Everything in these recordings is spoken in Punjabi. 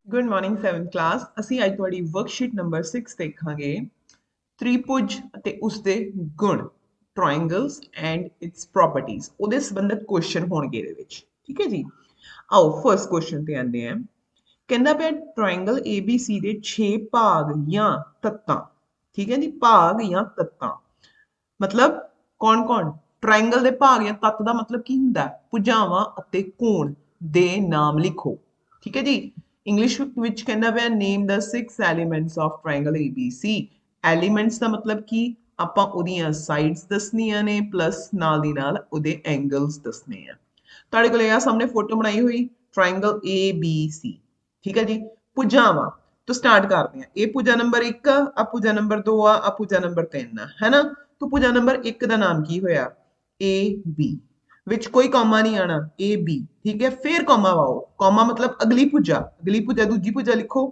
गुड मॉर्निंग 7th क्लास ਅਸੀਂ ਅੱਜ ਤੁਹਾਡੀ ਵਰਕਸ਼ੀਟ ਨੰਬਰ 6 ਦੇਖਾਂਗੇ ਤ੍ਰਿਭੁਜ ਅਤੇ ਉਸਦੇ ਗੁਣ ਟ੍ਰਾਇੰਗਲਸ ਐਂਡ ਇਟਸ ਪ੍ਰੋਪਰਟੀਜ਼ ਉਹਦੇ ਸੰਬੰਧਿਤ ਕੁਐਸਚਨ ਹੋਣਗੇ ਇਹਦੇ ਵਿੱਚ ਠੀਕ ਹੈ ਜੀ ਆਓ ਫਰਸਟ ਕੁਐਸਚਨ ਤੇ ਆਉਂਦੇ ਹਾਂ ਕਹਿੰਦਾ ਪਿਆ ਟ੍ਰਾਇੰਗਲ ABC ਦੇ 6 ਭਾਗ ਜਾਂ ਤੱਤਾਂ ਠੀਕ ਹੈ ਜੀ ਭਾਗ ਜਾਂ ਤੱਤਾਂ ਮਤਲਬ ਕੌਣ-ਕੌਣ ਟ੍ਰਾਇੰਗਲ ਦੇ ਭਾਗ ਜਾਂ ਤੱਤ ਦਾ ਮਤਲਬ ਕੀ ਹੁੰਦਾ ਭੁਜਾਵਾਂ ਅਤੇ ਕੋਣ ਦੇ ਨਾਮ ਲਿਖੋ ਠੀਕ ਹੈ ਜੀ ਇੰਗਲਿਸ਼ ਵਿੱਚ ਕਹਿੰਦਾ ਪਿਆ ਨੇਮ ਦਾ 6 elements of triangle ABC elements ਦਾ ਮਤਲਬ ਕੀ ਆਪਾਂ ਉਹਦੀਆਂ ਸਾਈਡਸ ਦੱਸਣੀਆਂ ਨੇ ਪਲੱਸ ਨਾਲ ਦੀ ਨਾਲ ਉਹਦੇ ਐਂਗਲਸ ਦੱਸਣੇ ਆ ਤੁਹਾਡੇ ਕੋਲ ਆ ਸਾਹਮਣੇ ਫੋਟੋ ਬਣਾਈ ਹੋਈ ਟ੍ਰਾਇੰਗਲ ABC ਠੀਕ ਹੈ ਜੀ ਭੁਜਾਵਾਂ ਤੋਂ ਸਟਾਰਟ ਕਰਦੇ ਆ ਇਹ ਭੁਜਾ ਨੰਬਰ 1 ਆ ਭੁਜਾ ਨੰਬਰ 2 ਆ ਭੁਜਾ ਨੰਬਰ 3 ਆ ਹੈ ਨਾ तो भुजा नंबर 1 ਦਾ ਨਾਮ ਕੀ ਹੋਇਆ AB ਵਿੱਚ ਕੋਈ ਕੌਮਾ ਨਹੀਂ ਆਣਾ AB ਠੀਕ ਹੈ ਫਿਰ ਕੌਮਾ ਵਾਓ ਕੌਮਾ ਮਤਲਬ ਅਗਲੀ ਭੁਜਾ ਦੂਜੀ ਭੁਜਾ ਲਿਖੋ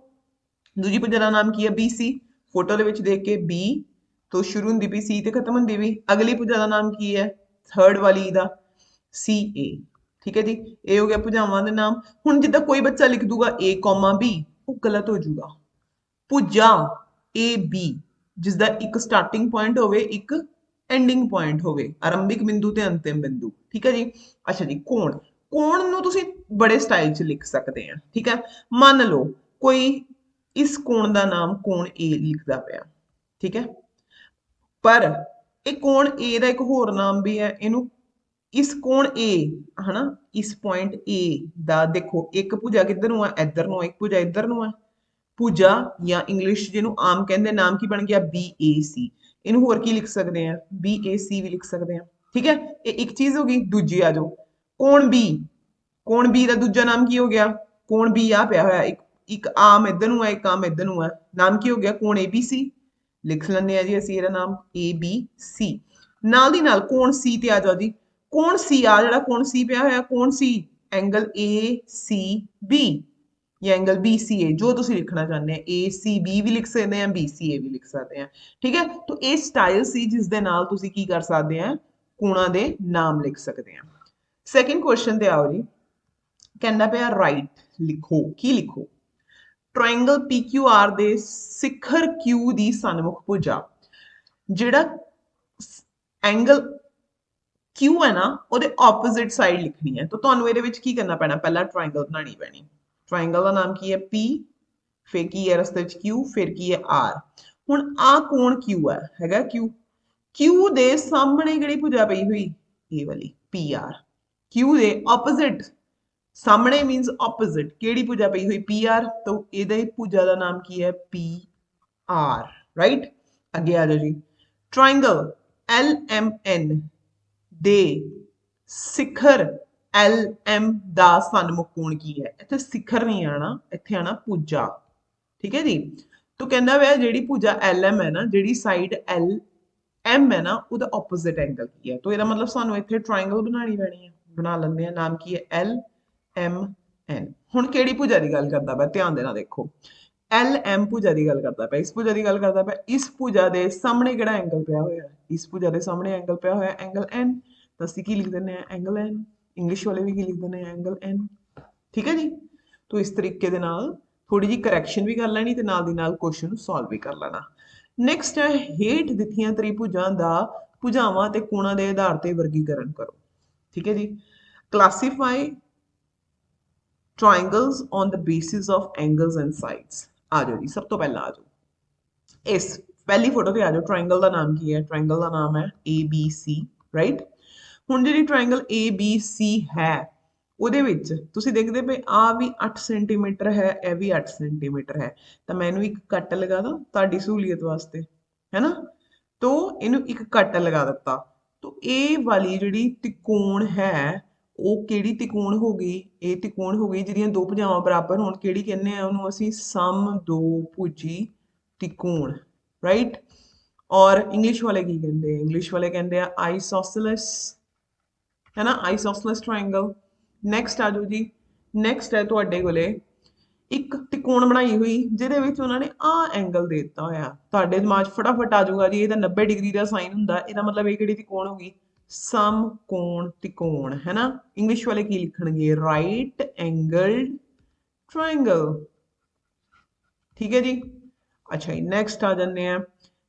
ਦੂਜੀ ਭੁਜਾ ਦਾ ਨਾਮ ਕੀ ਹੈ BC ਫੋਟੋ ਦੇ ਵਿੱਚ ਦੇਖ ਕੇ B ਤੋਂ ਸ਼ੁਰੂ ਹੁੰਦੀ ਵੀ C ਤੇ ਖਤਮ ਹੁੰਦੀ ਵੀ ਅਗਲੀ ਭੁਜਾ ਦਾ ਨਾਮ ਕੀ ਹੈ ਥਰਡ ਵਾਲੀ ਦਾ CA ਠੀਕ ਹੈ ਜੀ ਇਹ ਹੋ ਗਿਆ ਭੁਜਾਵਾਂ ਦੇ ਨਾਮ ਹੁਣ ਜਿੱਦਾਂ ਕੋਈ ਬੱਚਾ ਲਿਖ ਦੂਗਾ A, B ਉਹ ਗਲਤ ਹੋ ਜਾਊਗਾ ਭੁਜਾ AB ਜਿਸ ਦਾ ਇੱਕ ਸਟਾਰਟਿੰਗ ਪੁਆਇੰਟ ਹੋਵੇ ਇੱਕ ਐਂਡਿੰਗ ਪੁਆਇੰਟ ਹੋਵੇ ਆਰੰਭਿਕ ਬਿੰਦੂ ਤੇ ਅੰਤਿਮ ਬਿੰਦੂ ਠੀਕ ਹੈ ਜੀ ਅੱਛਾ ਜੀ ਕੋਣ ਕੋਣ ਨੂੰ ਤੁਸੀਂ ਬੜੇ ਸਟਾਈਲ 'ਚ ਲਿਖ ਸਕਦੇ ਆ ਠੀਕ ਹੈ ਮੰਨ ਲਓ ਕੋਈ ਇਸ ਕੋਣ ਦਾ ਨਾਮ ਕੋਣ A ਲਿਖਦਾ ਪਿਆ ਠੀਕ ਹੈ ਪਰ ਇਹ ਕੋਣ A ਦਾ ਇੱਕ ਹੋਰ ਨਾਮ ਵੀ ਹੈ ਇਹਨੂੰ ਇਸ ਕੋਣ A ਹਨਾ ਇਸ ਪੁਆਇੰਟ A ਦਾ ਦੇਖੋ ਇੱਕ ਭੁਜਾ ਕਿੱਧਰ ਨੂੰ ਆ ਇੱਧਰ ਨੂੰ ਇੱਕ ਭੁਜਾ ਇੱਧਰ ਨੂੰ ਆ ਭੁਜਾ ਜਾਂ ਇੰਗਲਿਸ਼ ਜਿਹਨੂੰ ਆਮ ਕਹਿੰਦੇ ਨਾਮ ਕੀ ਬਣ ਗਿਆ BAC ਇਹਨੂੰ ਹੋਰ ਕੀ ਲਿਖ ਸਕਦੇ ਆ BAC ਵੀ ਲਿਖ ਸਕਦੇ ਆ ਠੀਕ ਹੈ ਇਹ ਇੱਕ ਚੀਜ਼ ਹੋ ਗਈ ਦੂਜੀ ਆ ਜਾਓ ਕੋਣ B ਦਾ ਦੂਜਾ ਨਾਮ ਕੀ ਹੋ ਗਿਆ ਕੋਣ B ਆ ਪਿਆ ਹੋਇਆ ਇੱਕ ਆਮ ਇੱਧਰ ਨੂੰ ਹੈ ਇੱਕ ਆਮ ਇੱਧਰ ਨੂੰ ਹੈ ਨਾਮ ਕੀ ਹੋ ਗਿਆ ਕੋਣ ABC ਲਿਖ ਲੈਂਦੇ ਆ ਜੀ ਅਸੀਂ ਇਹਦਾ ਨਾਮ ABC ਨਾਲ ਦੀ ਨਾਲ ਕੋਣ C ਤੇ ਆ ਜਾਓ ਜੀ ਕੋਣ C ਆ ਜਿਹੜਾ ਕੋਣ C ਪਿਆ ਹੋਇਆ ਕੋਣ C ਐਂਗਲ ACB या एंगल BCA जो तुसी लिखना चाहते हैं ACB भी लिख सकते हैं BCA भी लिख सकते हैं ठीक है तो ये स्टाइल सी जिस दे नाल तुसी की कर सकते हैं कोणा दे नाम लिख सकते हैं सेकंड क्वेश्चन ते आओ जी कहना पे राइट लिखो की लिखो ट्रायंगल PQR दे शिखर Q दी सन्मुख भुजा जेड़ा एंगल Q है ना ਉਹਦੇ opposite साइड लिखनी है तो ਤੁਹਾਨੂੰ ਇਹਦੇ ਵਿੱਚ ਕੀ ਕਰਨਾ ਪੈਣਾ ਪਹਿਲਾਂ ट्रायंगल ਬਣਾਣੀ ਪੈਣੀ ट्रायंगल का नाम की है P फिर की है रस्ते Q फिर की है R हुण आ कोण Q है Q Q दे सामने किहड़ी भुजा पई हुई ये वाली PR Q दे ऑपोजिट सामने मींस ऑपोजिट किहड़ी भुजा पई हुई PR तो इहदे भुजा दा नाम की है PR राइट अगे आ जाओ जी ट्रायंगल LMN दे शिखर LM ਦਾ ਸਨਮੁਖ ਕੋਣ ਕੀ ਹੈ ਇੱਥੇ ਸਿਖਰ ਨਹੀਂ ਆਣਾ ਇੱਥੇ ਆਣਾ ਭੁਜਾ ਠੀਕ ਹੈ ਜੀ ਤੋ ਕਹਿੰਦਾ ਵੇ ਜਿਹੜੀ ਭੁਜਾ LM ਹੈ ਨਾ ਜਿਹੜੀ ਸਾਈਡ LM ਹੈ ਨਾ ਉਹਦਾ ਆਪੋਜ਼ਿਟ ਐਂਗਲ ਕੀ ਹੈ ਤੋ ਇਹਦਾ ਮਤਲਬ ਸਾਨੂੰ ਇੱਥੇ ਟ੍ਰਾਇੰਗਲ ਬਣਾਣੀ ਪੈਣੀ ਹੈ ਬਣਾ ਲੈਂਦੇ ਆ ਨਾਮ ਕੀ ਹੈ LMN ਹੁਣ ਕਿਹੜੀ ਭੁਜਾ ਦੀ ਗੱਲ ਕਰਦਾ ਪਿਆ ਧਿਆਨ ਦੇਣਾ ਦੇਖੋ LM ਭੁਜਾ ਦੀ ਗੱਲ ਕਰਦਾ ਪਿਆ ਇਸ ਭੁਜਾ ਦੀ ਗੱਲ ਕਰਦਾ ਪਿਆ ਇਸ ਭੁਜਾ ਦੇ ਸਾਹਮਣੇ ਕਿਹੜਾ ਐਂਗਲ ਪਿਆ ਹੋਇਆ ਇਸ ਭੁਜਾ ਦੇ ਸਾਹਮਣੇ ਐਂਗਲ ਪਿਆ ਹੋਇਆ ਐਂਗਲ N ਤਾਂ ਅਸੀਂ ਕੀ ਲਿਖ ਦਿੰਦੇ ਆ ਐਂਗਲ N इंग्लिश वाले भी की लिख देने एंगल N ठीक है जी तो इस तरीके दे नाल थोड़ी जी करैक्शन भी कर लैनी ते नाल दी नाल क्वेश्चन सॉल्व भी कर लेना नेक्स्ट है हेठ दित्तियां त्रिभुजां दा भुजावां ते कोणां दे आधार ते वर्गीकरण करो ठीक है जी classify triangles on the basis of angles and sides आ जाओ जी सब तो पहला आ जाओ इस पहली फोटो ते आ जाओ ट्रायंगल दा नाम की है ट्रायंगल दा नाम है ABC राइट ਹੁਣ ਜਿਹੜੀ ਟ੍ਰਾਇੰਗਲ ABC ਹੈ ਉਹਦੇ ਵਿੱਚ ਤੁਸੀਂ ਦੇਖਦੇ ਪਏ ਆ ਵੀ 8 ਸੈਂਟੀਮੀਟਰ ਹੈ ਇਹ ਵੀ 8 ਸੈਂਟੀਮੀਟਰ ਹੈ ਤਾਂ ਮੈਂ ਇਹਨੂੰ ਇੱਕ ਕੱਟ ਲਗਾ ਦਾਂ ਤੁਹਾਡੀ ਸਹੂਲੀਅਤ ਵਾਸਤੇ ਹੈਨਾ ਤੋ ਇਹਨੂੰ ਇੱਕ ਕੱਟ ਲਗਾ ਦਿੱਤਾ ਤੋ ਇਹ ਵਾਲੀ ਜਿਹੜੀ ਤਿਕੋਣ ਹੈ ਉਹ ਕਿਹੜੀ ਤਿਕੋਣ ਹੋ ਗਈ ਇਹ ਤਿਕੋਣ ਹੋ ਗਈ ਜਿਹਦੀਆਂ ਦੋ ਭੁਜਾਵਾਂ ਬਰਾਬਰ ਹੋਣ ਕਿਹੜੀ ਕਹਿੰਦੇ ਆ ਉਹਨੂੰ ਅਸੀਂ ਸਮਦੋਭੁਜੀ ਤਿਕੋਣ ਰਾਈਟ ਔਰ ਇੰਗਲਿਸ਼ ਵਾਲੇ ਕੀ ਕਹਿੰਦੇ ਇੰਗਲਿਸ਼ ਵਾਲੇ ਕਹਿੰਦੇ ਆ ਆਈਸੋਸੇਲਸ है ना आइसोसलेस ट्रायंगल नैक्सट आ जाओ जी नैक्सट है तुहाडे कोले एक त्रिकोण बनाई हुई जिहदे विच उन्होंने आ एंगल दे दिता होया तुहाडे दिमाग फटाफट आ जाऊगा जी इहदा 90 डिग्री का साइन हुंदा इहदा मतलब ये किहड़ी त्रिकोण होगी समकोण त्रिकोण है ना इंग्लिश वाले की लिखणगे राइट एंगल्ड ट्रायंगल ठीक है जी। अच्छा जी नैक्सट आ जाने हैं।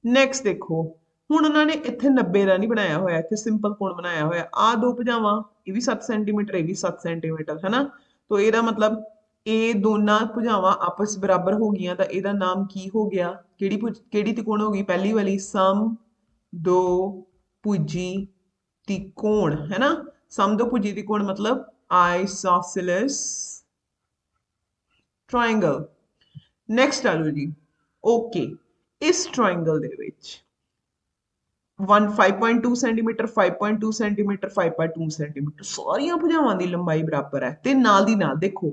नैक्सट देखो ਹੁਣ ਉਹਨਾਂ ਨੇ ਇੱਥੇ 90 ਦਾ ਨਹੀਂ ਬਣਾਇਆ ਹੋਇਆ, ਇੱਥੇ ਸਿੰਪਲ ਕੋਣ ਬਣਾਇਆ ਹੋਇਆ। ਆ ਦੋ ਭੁਜਾਵਾਂ, ਇਹ ਵੀ 7 ਸੈਂਟੀਮੀਟਰ, ਇਹ ਵੀ 7 ਸੈਂਟੀਮੀਟਰ ਹੈ ਨਾ। ਤੋ ਇਹਦਾ ਮਤਲਬ ਇਹ ਦੋਨਾਂ ਭੁਜਾਵਾਂ ਆਪਸ ਬਰਾਬਰ ਹੋ ਗਈਆਂ ਤਾਂ ਇਹਦਾ ਨਾਮ ਕੀ ਹੋ ਗਿਆ? ਕਿਹੜੀ ਤਿਕੋਣ ਹੋ ਗਈ? ਪਹਿਲੀ ਵਾਲੀ ਸਮ ਦੋ ਭੁਜੀ ਤਿਕੋਣ है ना। सम दो भुजी त्रिकोण मतलब आइसोसेलेस ट्रायंगल। नेक्स्ट आ जाओ जी। ओके इस ट्रायंगल दे विच 5.2 सेंटीमीटर 5.2 सेंटीमीटर 5.2 सेंटीमीटर सारियां भुजावां दी लंबाई बराबर है ते नाल दी नाल देखो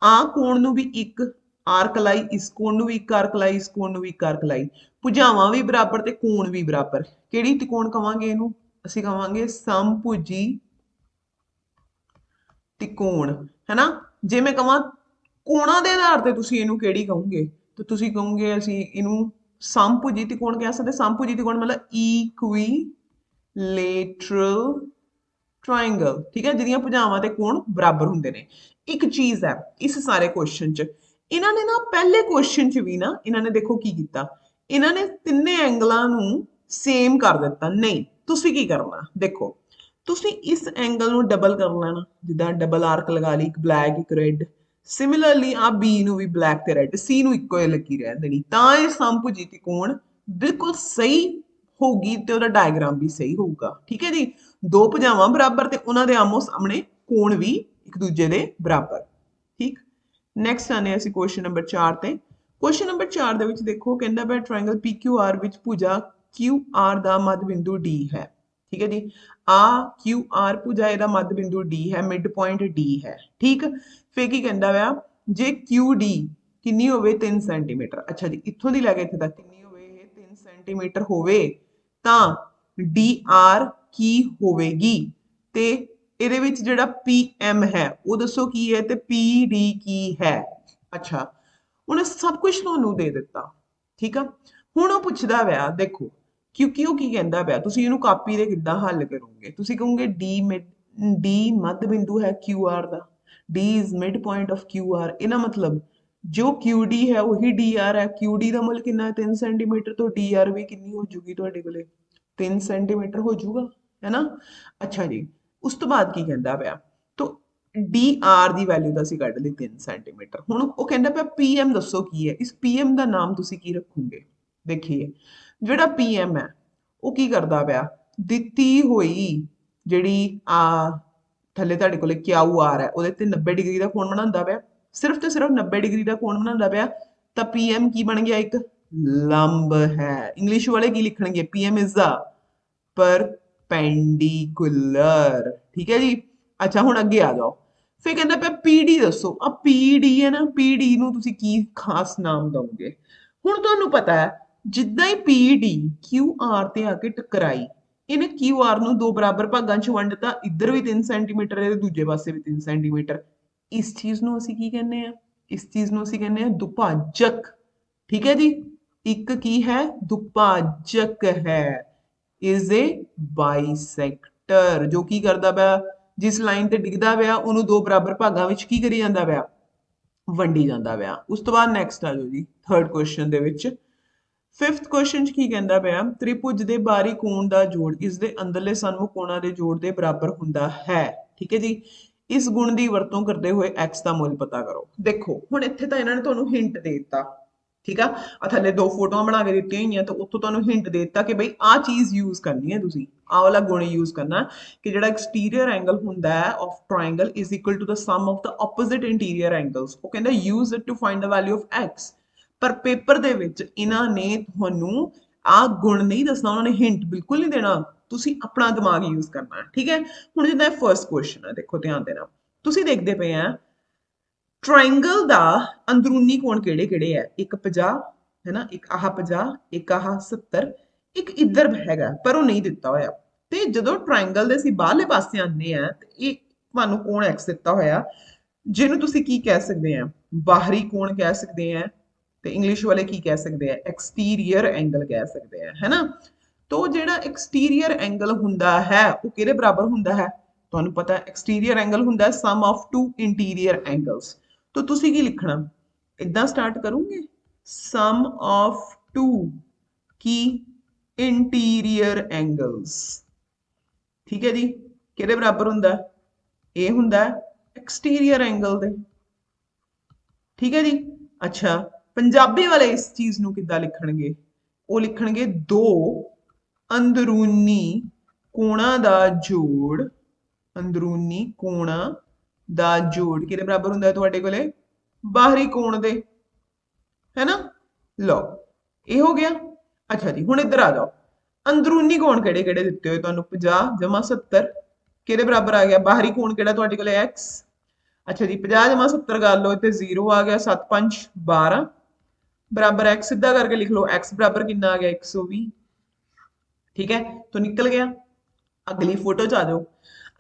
आ कोण नूं भी एक आर्क लाई, इस कोण नूं भी एक आर्क लाई, इस कोण नूं भी एक आर्क लाई, भुजावां भी बराबर ते कोण भी बराबर। किहड़ी त्रिकोण कवांगे इहनूं? ਅਸੀਂ ਕਹਾਂਗੇ ਸਮਭੁਜੀ त्रिकोण है ना। जे मैं कहां कोणा के आधार पर तुसीं इहनूं किहड़ी कहोगे तो तुसीं कहोगे ਅਸੀਂ ਇਹਨੂੰ ਸਮਭੁਜੀ त्रिकोण कह सकते। समभुजी त्रिकोण मतलब इक्विलेटरल ट्रायंगल, ठीक है, जिहदियां भुजावां ते कोण बराबर हुंदे ने। एक चीज है इस सारे क्वेश्चन च, इन्हां ने ना पहले क्वेश्चन च भी ना इन्हां ने देखो की कीता, इन्हां ने तिन्ने एंगलां नूं सेम कर दिता। नहीं तुसीं की करना देखो, ਤੁਸੀਂ ਇਸ ਐਂਗਲ ਨੂੰ ਡਬਲ ਕਰ ਲੈਣਾ, ਜਿੱਦਾਂ ਡਬਲ ਆਰਕ ਲਗਾ ਲਈ, ਇੱਕ ਬਲੈਕ ਇੱਕ ਰੈੱਡ। ਸਿਮਿਲਰਲੀ ਆ ਬੀ ਨੂੰ ਵੀ ਬਲੈਕ ਤੇ ਰੈੱਡ, ਸੀ ਨੂੰ ਇੱਕੋ ਹੀ ਲੱਗੀ ਰਹਿਣ ਦੇਣੀ, ਤਾਂ ਇਹ ਸਮਭੁਜੀ त्रिकोण ਬਿਲਕੁਲ ਸਹੀ ਹੋਊਗੀ ਤੇ ਉਹਦਾ ਡਾਇਗਰਾਮ ਵੀ ਸਹੀ ਹੋਊਗਾ। ਠੀਕ ਹੈ ਜੀ, ਦੋ ਭੁਜਾਵਾਂ ਬਰਾਬਰ ਤੇ ਉਹਨਾਂ ਦੇ ਆਮੋ ਸਾਹਮਣੇ ਕੋਣ ਵੀ ਇੱਕ ਦੂਜੇ ਦੇ ਬਰਾਬਰ। ਠੀਕ, ਨੈਕਸਟ ਆਨੇ ਅਸੀਂ ਕੁਐਸਚਨ ਨੰਬਰ 4 ਤੇ। ਕੁਐਸਚਨ ਨੰਬਰ 4 ਦੇ ਵਿੱਚ ਦੇਖੋ ਕਹਿੰਦਾ ਪਿਆ ਟ੍ਰਾਇੰਗਲ PQR ਵਿੱਚ ਭੁਜਾ QR ਦਾ ਮੱਧ ਬਿੰਦੂ D ਹੈ। ठीक है जी, आ क्यू आर भुजा ਇਹਦਾ मध्य बिंदु D है, मिड पॉइंट D है। ठीक, फिर की कहता वा जे क्यू डी किन्नी होवे 3 सेंटीमीटर। अच्छा जी इत्थों दी लैके इत्थे तक किन्नी होवे, 3 सेंटीमीटर होवे तां डी आर की होवेगी ते ਇਹਦੇ ਵਿੱਚ ਜਿਹੜਾ PM ਹੈ ਉਹ ਦੱਸੋ ਕੀ ਹੈ ਤੇ PD ਕੀ ਹੈ। ਅੱਛਾ ਉਹਨੇ ਸਭ ਕੁਝ ਤੁਹਾਨੂੰ ਦੇ ਦਿੱਤਾ। ਠੀਕ ਆ, ਹੁਣ ਉਹ ਪੁੱਛਦਾ ਵਾ ਦੇਖੋ क्योंकि वो की कहता पाया, तुसीं इहनूं कापी दे किद्दां हल करोगे? तुसीं कहोगे D मध्य बिंदु है QR दा, D is mid point of QR, इहदा मतलब जो QD है वही DR है। QD दा मुल कितना है 3 सेंटीमीटर, तो DR भी कितनी हो जूगी तुहाडे कोले 3 सेंटीमीटर हो जूगा है ना। अच्छा जी उस तो बाद की कहता पाया तो DR ਦੀ ਵੈਲਿਊ ਤਾਂ ਅਸੀਂ ਕੱਢ ਲਈ 3 सेंटीमीटर। ਹੁਣ ਉਹ ਕਹਿੰਦਾ ਪਿਆ PM ਦੱਸੋ ਕੀ ਹੈ। ਇਸ PM ਦਾ ਨਾਮ ਤੁਸੀਂ ਕੀ ਰੱਖੋਗੇ? ਦੇਖੀਏ ਜਿਹੜਾ PM ਹੈ ਉਹ ਕੀ ਕਰਦਾ ਪਿਆ, ਦਿੱਤੀ ਹੋਈ ਜਿਹੜੀ ਆ ਥੱਲੇ ਤੁਹਾਡੇ ਕੋਲੇ QR ਹੈ ਉਹਦੇ ਤੇ 90 ਡਿਗਰੀ ਦਾ ਕੋਣ ਬਣਾਉਂਦਾ ਪਿਆ, ਸਿਰਫ ਤੇ ਸਿਰਫ 90 ਡਿਗਰੀ ਦਾ ਕੋਣ ਬਣਾਉਂਦਾ ਪਿਆ, ਤਾਂ PM ਕੀ ਬਣ ਗਿਆ? ਇੱਕ ਲੰਬ ਹੈ। ਇੰਗਲਿਸ਼ ਵਾਲੇ ਕੀ ਲਿਖਣਗੇ? PM is the perpendicular. ठीक है जी, अच्छा ਹੁਣ ਅੱਗੇ ਆ ਜਾਓ। ਫਿਰ ਕਹਿੰਦਾ ਪਿਆ PD ਦੱਸੋ। ਆ PD ਹੈ ਨਾ, PD ਨੂੰ ਤੁਸੀਂ ਕੀ ਖਾਸ ਨਾਮ ਦਓਗੇ? ਹੁਣ ਤੁਹਾਨੂੰ ਪਤਾ ਹੈ ਜਿੱਦਾਂ ਹੀ PD QR ਤੇ ਆ ਕੇ ਟਕਰਾਈ, ਇਹਨੇ QR ਨੂੰ ਦੋ ਬਰਾਬਰ ਭਾਗਾਂ 'ਚ ਵੰਡਤਾ, ਇੱਧਰ ਵੀ 3 ਸੈਂਟੀਮੀਟਰ ਹੈ ਤੇ ਦੂਜੇ ਪਾਸੇ ਵੀ 3 ਸੈਂਟੀਮੀਟਰ। ਇਸ ਚੀਜ਼ ਨੂੰ ਅਸੀਂ ਕੀ ਕਹਿੰਦੇ ਆ? ਇਸ ਚੀਜ਼ ਨੂੰ ਅਸੀਂ ਕਹਿੰਦੇ ਆ ਦੁਭਾਜਕ। ਠੀਕ ਹੈ ਜੀ, ਇੱਕ ਕੀ ਹੈ? ਦੁਭਾਜਕ ਹੈ। इज ए बाइसेक्टर, जो की करता पाया जिस लाइन ते डिगदा पाया उन्होंने दो बराबर भागों में की करी जाता पाया? वंडी जाता पाया। उस तो बाद नैक्सट आ जाओ जी थर्ड क्वेश्चन दे विच। फिफ्थ क्वेश्चन की कहता पाया त्रिभुज के बाहरी कोण का जोड़ इस दे अंदरले सन्मुख कोणां के जोड़ के बराबर हुंदा है। ठीक है जी, इस गुण की वरतों करते हुए एक्स का मुल पता करो। देखो हुण इत्थे तां इन्हां ने तुहानूं हिंट दे दित्ता। ठीक है, थले दो फोटो बना के दी हुई तो उत्थों तुहानूं हिंट दे दिता कि बई आ चीज़ यूज करनी है, तुसीं आ वाला गुण यूज करना कि जिहड़ा एक्सटीरियर एंगल हुंदा है of triangle is equal to the sum of the opposite interior angles. वो कहंदा use it to find the value of X. पर पेपर दे विच इन्हां ने तुहानूं आ गुण नहीं दसना, उन्होंने हिंट बिल्कुल नहीं देना, तुसीं अपना दिमाग यूज करना है। ठीक है, हुण जिद्दां फर्स्ट क्वेश्चन है देखो ध्यान देना, तुसीं देखदे पे हैं ट्रायंगल दा अंदरूनी कोण किहड़े किहड़े है? एक 50 है ना, एक आह 50, एक आह 70, एक इधर हैगा पर वो नहीं दिता होया। ते जदों ट्रायंगल दे असीं बाहरले पासे आने आ ते ये तुहानूं कोण एक्स दिता होया जिहनूं तुसीं की कह सकदे हैं? बाहरी कोण कह सकदे हैं ते इंग्लिश वाले की कह सकदे हैं? एक्सटीरियर एंगल कह सकदे हैं, है ना। तो जिहड़ा एक्सटीरियर एंगल हुंदा है वो किहदे बराबर हुंदा है? तुहानूं पता है एक्सटीरियर एंगल हुंदा है सम ऑफ टू इंटीरियर एंगल्स। तो तुसी की लिखना इदा स्टार्ट करोगे सम ऑफ टू की इंटीरियर एंगल्स, ठीक है जी, किहदे बराबर हुंदा है? ये हुंदा है एक्सटीरियर एंगल दे, ठीक है जी। अच्छा, पंजाबी वाले इस चीज नूं किद्दां लिखणगे? वो लिखणगे दो अंदरूनी कोणां दा जोड़, अंदरूनी कोणां दा जोड़ किहदे बराबर हुंदा है तुहाडे कोले? बाहरी कोण दे, है ना। लो ये हो गया। अच्छा जी, हुण इधर आ जाओ, अंदरूनी कोण किहड़े किहड़े दित्ते होए तुहानूं? 50 जमा 70 किहदे बराबर आ गया? बाहरी कोण किहड़ा तुहाडे कोले? x। अच्छा जी, 50 जमा 70 कर लो, इतने 0 आ गया, 7 5 12 बराबर x, सीधा करके लिख लो, x बराबर कितना आ गया? 120, ठीक है, तो निकल गया। अगली फोटो च आ जाओ,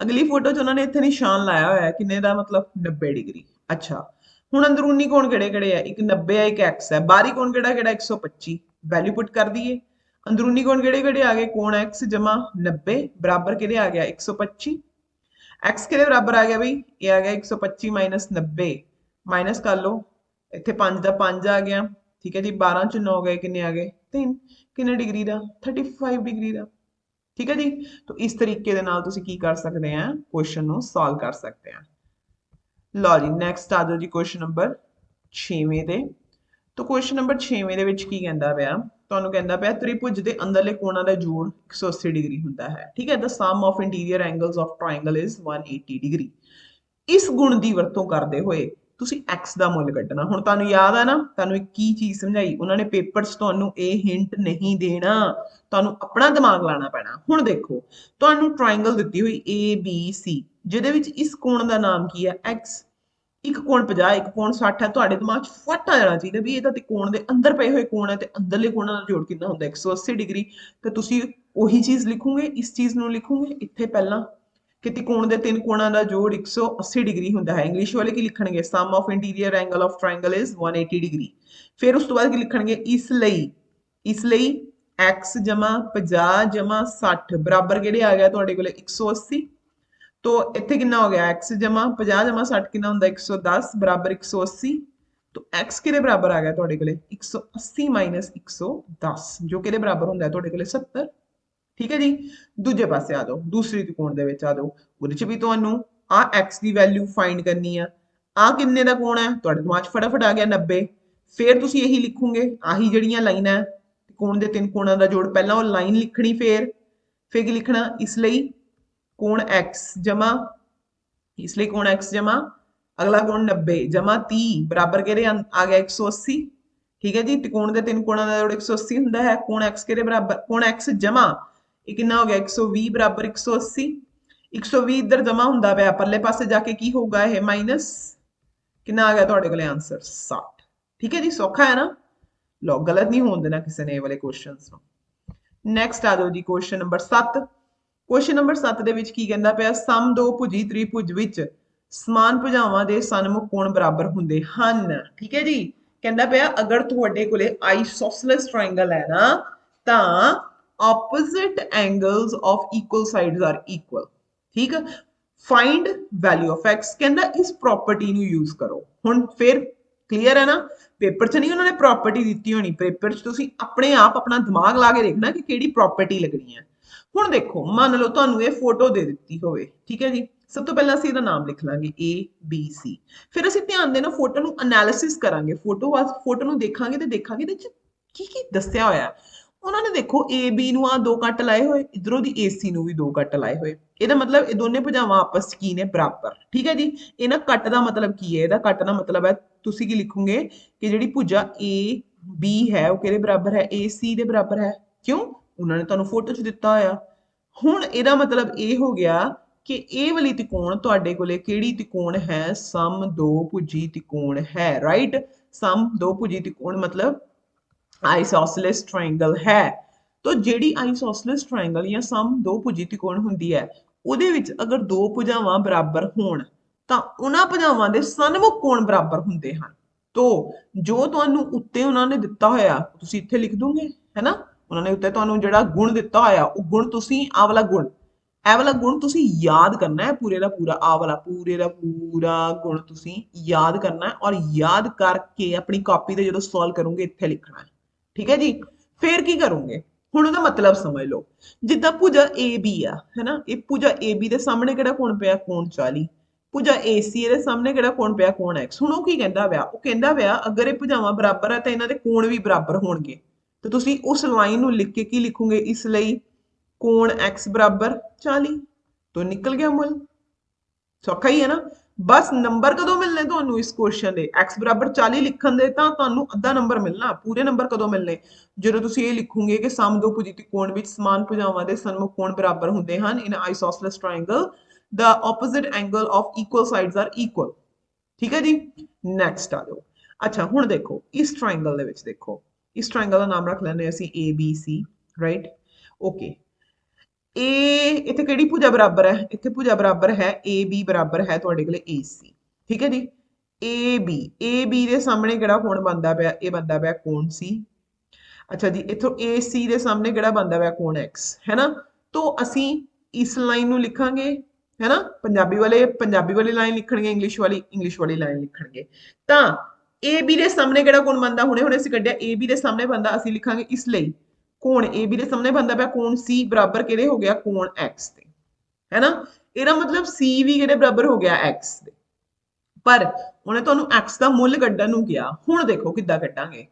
अगली फोटो च उन्होंने इतने निशान लाया हुआ है किन्ने दा? मतलब 90 डिग्री। अच्छा, हुण अंदरूनी कोण किहड़े किहड़े है? एक 90 है, एक x है। बाहरी कोण किहड़ा किहड़ा? 125, वैल्यू पुट कर दिए। अंदरूनी कोण किहड़े किहड़े आ गए? कोण x जमा 90 बराबर किहदे आ गया? 125। एक्स के बराबर आ गया बई, ये आ गया 125 माइनस 90, माइनस कर लो, इतने 5 का 5 आ गया, ठीक है जी। 12 च 9 गए, किन्ने आ गए? 3, किन्ने डिग्री का? 35 डिग्री का, ठीक है जी। तो इस तरीके दे नाल तुसीं की कर सकते हैं? क्वेश्चन नूं सॉल्व कर सकते हैं। लो जी, नैक्सट आ जाओ जी क्वेश्चन नंबर 6वें ते। तो क्वेश्चन नंबर 6वें ਦੇ ਵਿੱਚ ਕੀ ਕਹਿੰਦਾ ਪਿਆ? ਤੁਹਾਨੂੰ ਕਹਿੰਦਾ ਪਿਆ ਤ੍ਰਿਭੁਜ ਦੇ ਅੰਦਰਲੇ ਕੋਣਾਂ ਦਾ ਜੋੜ 180 ਡਿਗਰੀ ਹੁੰਦਾ ਹੈ, ਠੀਕ ਹੈ। the sum of interior angles of triangle is 180 degree. ਇਸ ਗੁਣ ਦੀ ਵਰਤੋਂ ਕਰਦੇ ਹੋਏ ਤੁਸੀਂ x ਦਾ ਮੁੱਲ ਕੱਢਣਾ। ਹੁਣ ਤੁਹਾਨੂੰ ਯਾਦ ਆ ਨਾ, ਤੁਹਾਨੂੰ ਇੱਕ ਕੀ ਚੀਜ਼ ਸਮਝਾਈ ਉਹਨਾਂ ਨੇ ਪੇਪਰ 'ਚ? ਤੁਹਾਨੂੰ ਇਹ ਹਿੰਟ ਨਹੀਂ ਦੇਣਾ, ਤੁਹਾਨੂੰ ਆਪਣਾ ਦਿਮਾਗ ਲਾਣਾ ਪੈਣਾ। ਹੁਣ ਦੇਖੋ, ਤੁਹਾਨੂੰ ਟ੍ਰਾਇੰਗਲ ਦਿੱਤੀ ਹੋਈ ABC, ਜਿਹਦੇ ਵਿੱਚ ਇਸ ਕੋਣ ਦਾ ਨਾਮ ਕੀ ਹੈ? x। ਇੱਕ ਕੋਣ 50, ਇੱਕ ਕੋਣ 60 ਹੈ। ਤੁਹਾਡੇ ਦਿਮਾਗ 'ਚ ਫਟ ਆ ਜਾਣਾ ਚਾਹੀਦਾ ਵੀ ਇਹ ਤਾਂ ਤਿਕੋਣ ਦੇ ਅੰਦਰ ਪਏ ਹੋਏ ਕੋਣ ਹੈ ਤੇ ਅੰਦਰਲੇ ਕੋਣਾਂ ਦਾ ਜੋੜ ਕਿੰਨਾ ਹੁੰਦਾ? 180 ਡਿਗਰੀ। ਤੇ ਤੁਸੀਂ ਉਹੀ ਚੀਜ਼ ਲਿਖੋਗੇ, ਇਸ ਚੀਜ਼ ਨੂੰ ਲਿਖੋਗੇ ਇੱਥੇ ਪਹਿਲਾਂ ਕਿ ਤਿਕੋਣ ਦੇ ਤਿੰਨ ਕੋਣਾਂ ਦਾ ਜੋੜ 180 ਡਿਗਰੀ ਹੁੰਦਾ ਹੈ। ਇੰਗਲਿਸ਼ ਵਾਲੇ ਕੀ ਲਿਖਣਗੇ? Sum of interior angle of triangle is 180 degree. ਫਿਰ ਉਸ ਤੋਂ ਬਾਅਦ ਕੀ ਲਿਖਣਗੇ? ਇਸ ਲਈ x ਜਮਾ 50 ਜਮਾ 60 ਬਰਾਬਰ ਕਿਹੜੇ ਆ ਗਿਆ ਤੁਹਾਡੇ ਕੋਲੇ? 180। तो इतने कितना हो गया? x जमा 50 जमा 60 कितना होंगे? 110 बराबर 180। तो x के बराबर आ गया ਤੁਹਾਡੇ ਕੋਲੇ 180 माइनस 110, जो कि बराबर ਹੁੰਦਾ ਹੈ ਤੁਹਾਡੇ ਕੋਲੇ 70। ठीक है जी। दूजे पासे आ जाओ, दूसरी त्रिकोण ਦੇ ਵਿੱਚ ਆ ਜਾਓ, ਉਹਦੇ ਚ ਵੀ ਤੁਹਾਨੂੰ ਆ x ਦੀ ਵੈਲਿਊ ਫਾਈਂਡ ਕਰਨੀ ਆ। ਆ ਕਿੰਨੇ ਦਾ ਕੋਣ ਹੈ? ਤੁਹਾਡੇ ਦਿਮਾਗ 'ਚ ਫਟਾਫਟ ਆ ਗਿਆ 90। ਫਿਰ ਤੁਸੀਂ ਇਹੀ ਲਿਖੋਗੇ, ਆਹੀ ਜਿਹੜੀਆਂ ਲਾਈਨਾਂ त्रिकोण ਦੇ ਤਿੰਨ ਕੋਣਾਂ ਦਾ ਜੋੜ, ਪਹਿਲਾਂ ਉਹ ਲਾਈਨ ਲਿਖਣੀ, ਫਿਰ ਕੀ ਲਿਖਣਾ? ਇਸ ਲਈ कोण x जमा, इसलिए कोण x जमा अगला कोण 90 जमा 30 बराबर के आ गया 180। ठीक है जी। त्रिकोण के तीन कोणों का जोड़ 180 हुंदा है। कोण x के बराबर, कोण x जमा ये कितना हो गया? 120 बराबर 180। 120 इधर जमा हुंदा पिया, परले पासे जाके की होगा? ये माइनस कितना आ गया तुहाडे कोले? आंसर 60। ठीक है जी, सौखा है ना। लो, गलत नहीं होने देना किसी ने ये वाले क्वेश्चंस नूं। नैक्सट आ जाओ जी क्वेश्चन नंबर 7। क्वेश्चन नंबर 7 ਦੇ ਵਿੱਚ ਕੀ ਕਹਿੰਦਾ ਪਿਆ? ਸਮ ਦੋ ਭੁਜੀ ਤ੍ਰਿਭੁਜ ਵਿੱਚ ਸਮਾਨ ਭੁਜਾਵਾਂ ਦੇ ਸਨਮੁਖ ਕੋਣ ਬਰਾਬਰ ਹੁੰਦੇ ਹਨ। ਠੀਕ ਹੈ ਜੀ। ਕਹਿੰਦਾ ਪਿਆ ਅਗਰ ਤੁਹਾਡੇ ਕੋਲੇ ਆਈਸੋਸੇਲਸ ਟ੍ਰਾਇੰਗਲ ਹੈ ਨਾ, ਤਾਂ opposite angles of equal sides are equal. ਠੀਕ। फाइंड वैल्यू ऑफ x, कहता इस प्रॉपर्टी ਨੂੰ यूज करो। ਹੁਣ ਫਿਰ क्लियर है ना, पेपर च नहीं उन्होंने प्रॉपर्टी दी होनी, पेपर च तुसी अपने आप अपना दिमाग ला के देखना कि केड़ी प्रॉपर्टी लगनी है। ਹੁਣ ਦੇਖੋ, ਮੰਨ ਲਓ ਤੁਹਾਨੂੰ ਇਹ ਫੋਟੋ ਦੇ ਦਿੱਤੀ ਹੋਵੇ, ਠੀਕ ਹੈ ਜੀ। ਸਭ ਤੋਂ ਪਹਿਲਾਂ ਅਸੀਂ ਇਹਦਾ ਨਾਮ ਲਿਖ ਲਾਂਗੇ ABC। ਫਿਰ ਅਸੀਂ ਧਿਆਨ ਦੇਣਾ ਫੋਟੋ ਨੂੰ ਐਨਾਲਿਸਿਸ ਕਰਾਂਗੇ, ਫੋਟੋ ਨੂੰ ਦੇਖਾਂਗੇ ਤੇ ਦੇਖਾਂਗੇ ਇਹਦੇ ਚ ਕੀ ਕੀ ਦੱਸਿਆ ਹੋਇਆ। ਉਹਨਾਂ ਨੇ ਦੇਖੋ AB ਨੂੰ ਆ ਦੋ ਕੱਟ ਲਾਏ ਹੋਏ, ਇਧਰੋਂ ਦੀ AC ਨੂੰ ਵੀ ਦੋ ਕੱਟ ਲਾਏ ਹੋਏ। ਇਹਦਾ ਮਤਲਬ ਇਹ ਦੋਨੇ ਭੁਜਾਵਾਂ ਆਪਸ ਚ ਕੀ ਨੇ? ਬਰਾਬਰ। ਠੀਕ ਹੈ ਜੀ। ਇਹਨਾਂ ਕੱਟ ਦਾ ਮਤਲਬ ਕੀ ਹੈ? ਇਹਦਾ ਕੱਟ ਦਾ ਮਤਲਬ ਹੈ, ਤੁਸੀਂ ਕੀ ਲਿਖੋਗੇ ਕਿ ਜਿਹੜੀ ਭੁਜਾ AB ਹੈ ਉਹ ਕਿਹਦੇ ਬਰਾਬਰ ਹੈ? AC ਦੇ ਬਰਾਬਰ ਹੈ। ਕਿਉਂ? ਉਹਨਾਂ ਨੇ ਤੁਹਾਨੂੰ ਫੋਟੋ 'ਚ ਦਿੱਤਾ ਹੋਇਆ। ਹੁਣ ਇਹਦਾ ਮਤਲਬ ਇਹ ਹੋ ਗਿਆ ਕਿ ਇਹ ਵਾਲੀ ਤਿਕੋਣ ਤੁਹਾਡੇ ਕੋਲੇ ਕਿਹੜੀ ਤਿਕੋਣ ਹੈ? ਸਮ ਦੋ ਭੁਜੀ ਤਿਕੋਣ ਹੈ, ਰਾਈਟ। ਸਮ ਦੋ ਭੁਜੀ ਤਿਕੋਣ मतलब आइसोसेलेस ट्रायंगल है। तो ਜਿਹੜੀ आइसोसेलेस ट्रायंगल ਜਾਂ ਸਮ ਦੋ ਭੁਜੀ ਤਿਕੋਣ ਹੁੰਦੀ ਹੈ, ਉਹਦੇ ਵਿੱਚ ਅਗਰ ਦੋ ਭੁਜਾਵਾਂ ਬਰਾਬਰ ਹੋਣ ਤਾਂ ਉਹਨਾਂ ਭੁਜਾਵਾਂ ਦੇ ਸਨਮੁਖ ਕੋਣ ਬਰਾਬਰ ਹੁੰਦੇ ਹਨ। तो ਜੋ ਤੁਹਾਨੂੰ ਉੱਤੇ ਉਹਨਾਂ ਨੇ ਦਿੱਤਾ ਹੋਇਆ ਤੁਸੀਂ ਇੱਥੇ ਲਿਖ ਦੋਗੇ, ਹੈ ਨਾ। ਉਹਨਾਂ ਨੇ ਉੱਤੇ ਤੁਹਾਨੂੰ ਜਿਹੜਾ ਗੁਣ ਦਿੱਤਾ ਹੋਇਆ ਉਹ ਗੁਣ ਤੁਸੀਂ ਆ ਵਾਲਾ ਗੁਣ ਇਹ ਵਾਲਾ ਗੁਣ ਤੁਸੀਂ याद करना है पूरे का पूरा आ वाला पूरे का पूरा गुण ਤੁਸੀਂ याद करना है और याद करके अपनी ਕਾਪੀ ਤੇ ਜਦੋਂ ਸੋਲਵ ਕਰੋਗੇ ਇੱਥੇ ਲਿਖਣਾ ਹੈ ਠੀਕ ਹੈ ਜੀ ਫਿਰ ਕੀ ਕਰੋਗੇ ਹੁਣ ਉਹਦਾ ਮਤਲਬ ਸਮਝ ਲਓ ਜਿੱਦਾਂ ਭੁਜਾ AB ਆ ਹੈਨਾ ਇਹ ਭੁਜਾ AB ਦੇ ਸਾਹਮਣੇ ਕਿਹੜਾ ਕੋਣ ਪਿਆ ਕੋਣ 40 ਭੁਜਾ AC ਦੇ ਸਾਹਮਣੇ ਕਿਹੜਾ ਕੋਣ ਪਿਆ ਕੋਣ X ਹੁਣ ਉਹ ਕੀ ਕਹਿੰਦਾ ਪਿਆ ਉਹ ਕਹਿੰਦਾ ਪਿਆ ਅਗਰ ਇਹ ਭੁਜਾਵਾਂ ਬਰਾਬਰ ਹੈ ਤਾਂ ਇਹਨਾਂ ਦੇ ਕੋਣ ਵੀ ਬਰਾਬਰ ਹੋਣਗੇ ਤੇ ਤੁਸੀਂ ਉਸ ਲਾਈਨ ਨੂੰ ਲਿਖ ਕੇ ਕੀ ਲਿਖੋਗੇ ਇਸ ਲਈ कोण x बराबर 40 तो निकल गया मुल सौखा ही है ना बस नंबर कदों मिलने ਤੁਹਾਨੂੰ ਇਸ ਕੁਐਸਚਨ ਦੇ x ਬਰਾਬਰ 40 ਲਿਖਣ ਦੇ ਤਾਂ ਤੁਹਾਨੂੰ ਅੱਧਾ ਨੰਬਰ ਮਿਲਣਾ ਪੂਰੇ ਨੰਬਰ ਕਦੋਂ ਮਿਲਨੇ ਜਦੋਂ ਤੁਸੀਂ ਇਹ ਲਿਖੋਗੇ ਕਿ ਸਮ ਦੋ ਭੁਜਿਤ ਕੋਣ ਵਿੱਚ ਸਮਾਨ ਭੁਜਾਵਾਂ ਦੇ ਸਨਮੁਖ ਕੋਣ ਬਰਾਬਰ ਹੁੰਦੇ ਹਨ ਇਨ ਆਈਸੋਸੇਲਸ triangle the opposite angle of equal sides are equal ਠੀਕ ਹੈ ਜੀ ਨੈਕਸਟ ਆ ਜਾਓ ਅੱਛਾ ਹੁਣ ਦੇਖੋ ਇਸ ਟ੍ਰਾਇੰਗਲ ਦੇ ਵਿੱਚ ਦੇਖੋ ਇਸ ਟ੍ਰਾਇੰਗਲ ਦਾ ਨਾਮ ਰੱਖ ਲੈਂਦੇ ਅਸੀਂ ABC ਰਾਈਟ ਓਕੇ A इत्थे किहड़ी भुजा बराबर है इत्थे भुजा बराबर है AB बराबर है तुहाडे कोले AC ठीक है जी AB दे सामने किहड़ा कोण बनदा पिया ये बनदा पिया कोण C अच्छा जी इत्थों AC दे सामने किहड़ा बनदा पिया कोण X है ना तो असीं इस लाइन नूं लिखांगे है ना पंजाबी वाली लाइन लिखणगे इंग्लिश वाली लाइन लिखणगे तां AB दे सामने किहड़ा कोण बनदा हुणे असीं कढिया AB दे सामने बनदा असीं लिखांगे इस लई कोण AB ਦੇ ਸਾਹਮਣੇ ਬੰਦਾ ਪਿਆ ਕੋਣ C ਬਰਾਬਰ ਕਿਹਦੇ ਹੋ ਗਿਆ ਕੋਣ X ਤੇ ਹੈ ਨਾ ਇਹਦਾ ਮਤਲਬ C ਵੀ ਕਿਹਦੇ ਬਰਾਬਰ ਹੋ ਗਿਆ X ਦੇ ਪਰ ਉਹਨੇ ਤੁਹਾਨੂੰ X ਦਾ ਮੁੱਲ ਕੱਢਣ ਨੂੰ ਕਿਹਾ ਹੁਣ ਦੇਖੋ ਕਿੱਦਾਂ ਕੱਢਾਂਗੇ